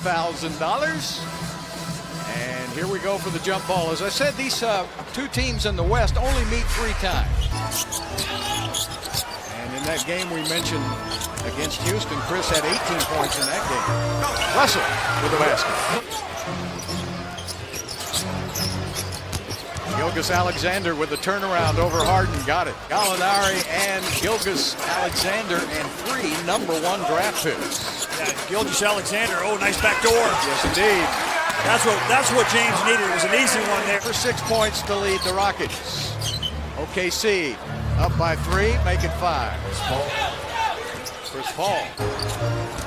$1,000. And here we go for the jump ball. As I said, these two teams in the West only meet 3 times. And in that game we mentioned against Houston, Chris had 18 points in that game. Russell with the basket. Gilgeous-Alexander with the turnaround over Harden. Got it. Gallinari and Gilgeous-Alexander and 3 #1 draft picks. Yeah, Gilgeous-Alexander, oh, nice back door. Yes, indeed. That's what James needed. It was an easy one there. For 6 points to lead the Rockets. OKC up by 3, make it 5. Chris Paul.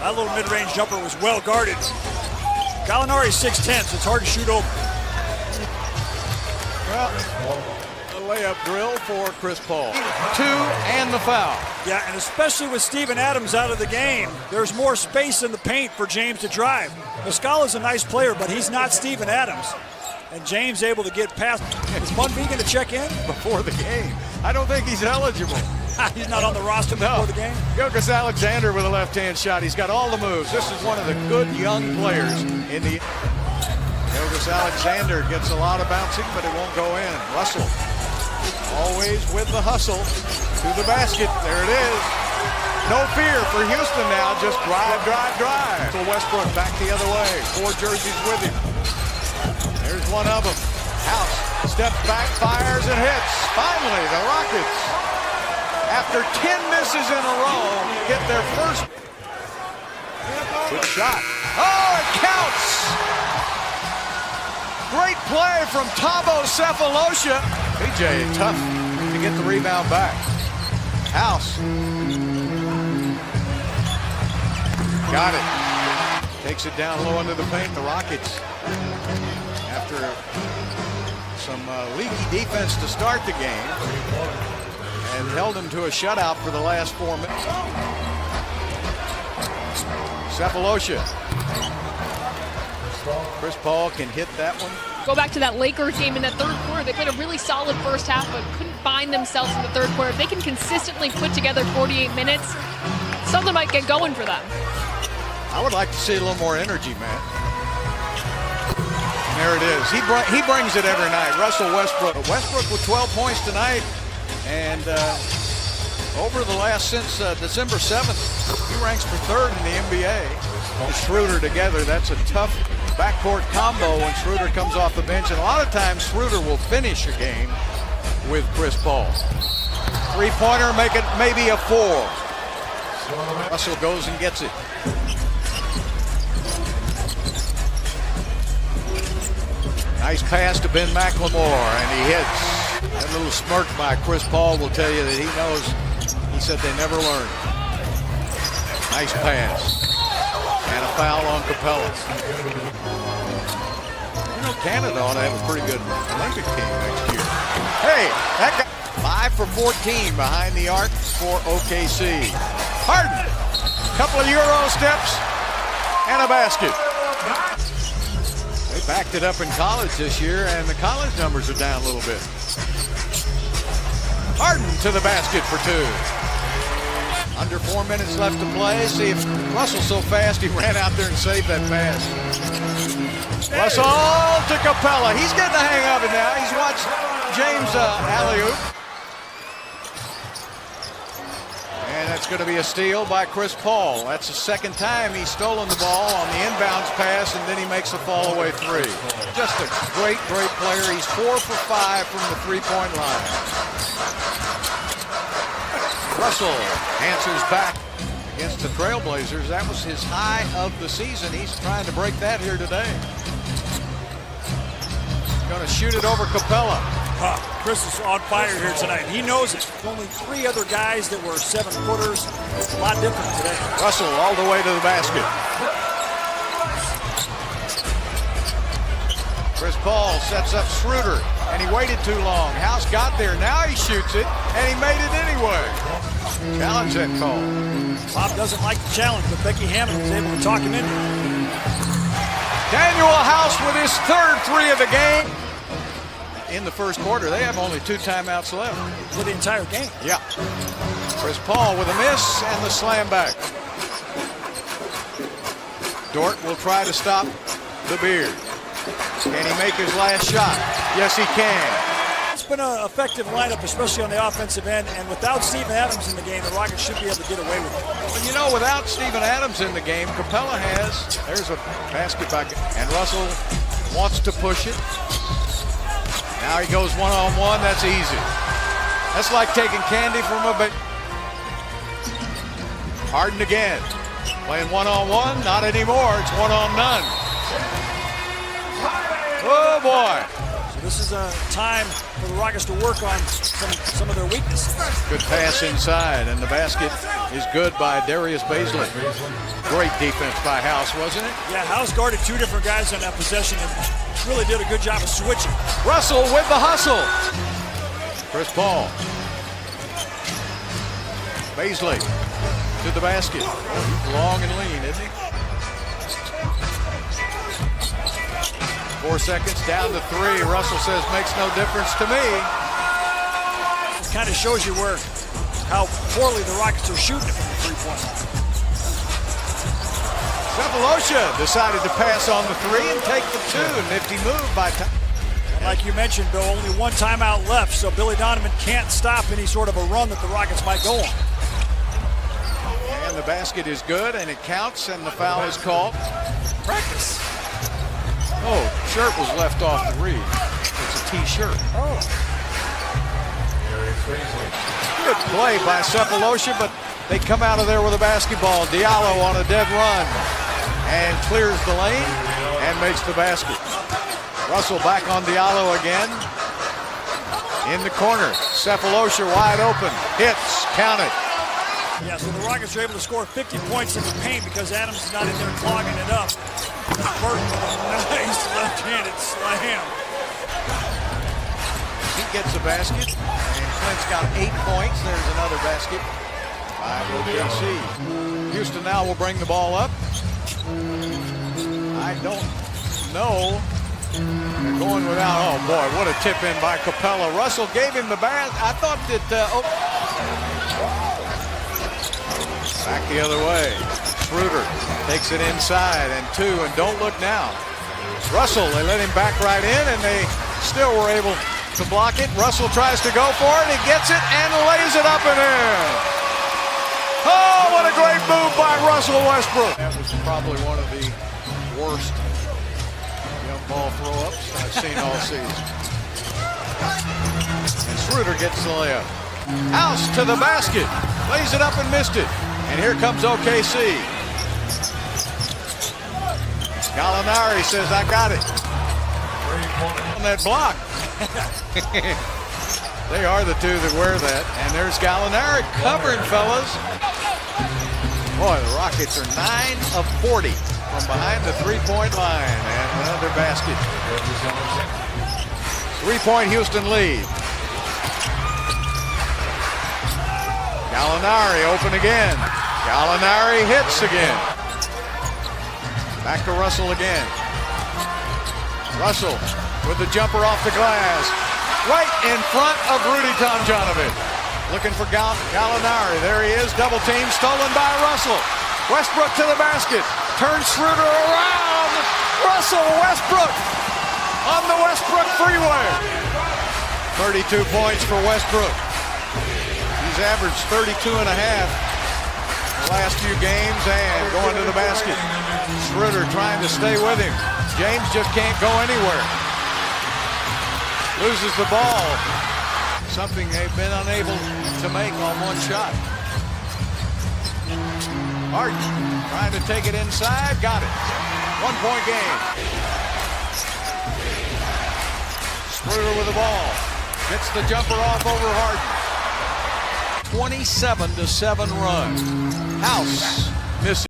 That little mid-range jumper was well guarded. Gallinari's 6'10", so it's hard to shoot open. Well, a layup drill for Chris Paul. 2 and the foul. Yeah, and especially with Steven Adams out of the game, there's more space in the paint for James to drive. Muscala's a nice player, but he's not Steven Adams. And James able to get past. Is Munby going to check in? Before the game. I don't think he's eligible. He's not on the roster before the game? Gilgeous-Alexander with a left-hand shot. He's got all the moves. This is one of the good young players in the... Gilgeous-Alexander gets a lot of bouncing, but it won't go in. Russell, always with the hustle, to the basket. There it is. No fear for Houston now. Just drive, drive, drive. So Westbrook back the other way. 4 jerseys with him. There's one of them. House steps back, fires, and hits. Finally, the Rockets, after 10 misses in a row, get their first. Good shot. Oh, it counts! Great play from Thabo Sefolosha. PJ tough to get the rebound back. House. Got it. Takes it down low into the paint. The Rockets, after some leaky defense to start the game, and held them to a shutout for the last 4 minutes. Sefolosha. Chris Paul can hit that one. Go back to that Lakers game in the third quarter. They played a really solid first half, but couldn't find themselves in the third quarter. If they can consistently put together 48 minutes, something might get going for them. I would like to see a little more energy, man. There it is. He brings it every night. Russell Westbrook. Westbrook with 12 points tonight, and over the last since December 7th, he ranks for 3rd in the NBA. Schroeder together, that's a tough backcourt combo when Schroeder comes off the bench, and a lot of times Schroeder will finish a game with Chris Paul. 3-pointer, make it maybe a 4. Russell goes and gets it. Nice pass to Ben McLemore, and he hits. That little smirk by Chris Paul will tell you that he knows. He said they never learned. Nice pass. And a foul on Capella. You know, Canada ought to have a pretty good Olympic team next year. Hey, that got 5 for 14 behind the arc for OKC. Harden, couple of Euro steps and a basket. They backed it up in college this year, and the college numbers are down a little bit. Harden to the basket for 2. Under 4 minutes left to play. See if Russell's so fast he ran out there and saved that pass. Russell to Capella. He's getting the hang of it now. He's watched James alley-oop. And that's going to be a steal by Chris Paul. That's the second time he's stolen the ball on the inbounds pass, and then he makes a fall-away 3. Just a great, great player. He's 4 for 5 from the 3-point line. Russell answers back against the Trailblazers. That was his high of the season. He's trying to break that here today. Going to shoot it over Capella. Chris is on fire here tonight. He knows it. Only 3 other guys that were 7-footers. It's a lot different today. Russell all the way to the basket. Chris Paul sets up Schroeder, and he waited too long. House got there. Now he shoots it, and he made it anyway. Challenge that call. Bob doesn't like the challenge, but Becky Hammond was able to talk him into it. Daniel House with his 3rd 3 of the game. In the first quarter, they have only 2 timeouts left. For the entire game. Yeah. Chris Paul with a miss and the slam back. Dort will try to stop the Beard. Can he make his last shot? Yes, he can. It's been an effective lineup, especially on the offensive end, and without Steven Adams in the game, the Rockets should be able to get away with it. Well, you know, without Steven Adams in the game, Capella has, there's a basket by, and Russell wants to push it. Now he goes one-on-one, that's easy. That's like taking candy from a baby. Harden again, playing one-on-one, not anymore, it's one-on-none. Oh boy. So this is a time for the Rockets to work on some of their weaknesses. Good pass inside, and the basket is good by Darius Bazley. Great defense by House, wasn't it? Yeah, House guarded two different guys on that possession and really did a good job of switching. Russell with the hustle. Chris Paul. Bazley to the basket. He's long and lean, isn't he? 4 seconds, down to 3. Russell says, makes no difference to me. This kind of shows you how poorly the Rockets are shooting from the three-point line. Sefolosha decided to pass on the 3 and take the 2. Nifty move by Tom. And like you mentioned, Bill, only one timeout left, so Billy Donovan can't stop any sort of a run that the Rockets might go on. And the basket is good, and it counts, and the foul is called. Practice. Oh, shirt was left off the read. It's a T-shirt. Oh. Good play by Sefolosha, but they come out of there with a basketball. Diallo on a dead run and clears the lane and makes the basket. Russell back on Diallo again. In the corner, Sefolosha wide open. Hits, count it. Yeah, so the Rockets are able to score 50 points in the paint because Adams is not in there clogging it up. Burton with a nice left-handed slam. He gets a basket, and Clint's got 8 points. There's another basket by OKC. Houston now will bring the ball up. I don't know. They're going without. Oh boy, what a tip in by Capella. Russell gave him the basket. I thought that. Back the other way. Schroeder takes it inside and 2, and don't look now. Russell, they let him back right in, and they still were able to block it. Russell tries to go for it. He gets it and lays it up and in. Oh, what a great move by Russell Westbrook. That was probably one of the worst young ball throw-ups I've seen all season. And Schroeder gets the layup. House to the basket. Lays it up and missed it. And here comes OKC. Gallinari says, I got it. On that block. They are the two that wear that. And there's Gallinari covering, fellas. Boy, the Rockets are 9 of 40 from behind the three-point line. And another basket. 3-point Houston lead. Gallinari open again. Gallinari hits again. Back to Russell again. Russell with the jumper off the glass. Right in front of Rudy Tomjanovich. Looking for Gallinari. There he is. Double team stolen by Russell. Westbrook to the basket. Turns Schroeder around. Russell Westbrook on the Westbrook freeway. 32 points for Westbrook. He's averaged 32 and a half the last few games and going to the basket. Schroeder trying to stay with him. James just can't go anywhere. Loses the ball. Something they've been unable to make on one shot. Harden trying to take it inside. Got it. 1-point game. Schroeder with the ball. Gets the jumper off over Harden. 27-7 run. House missing.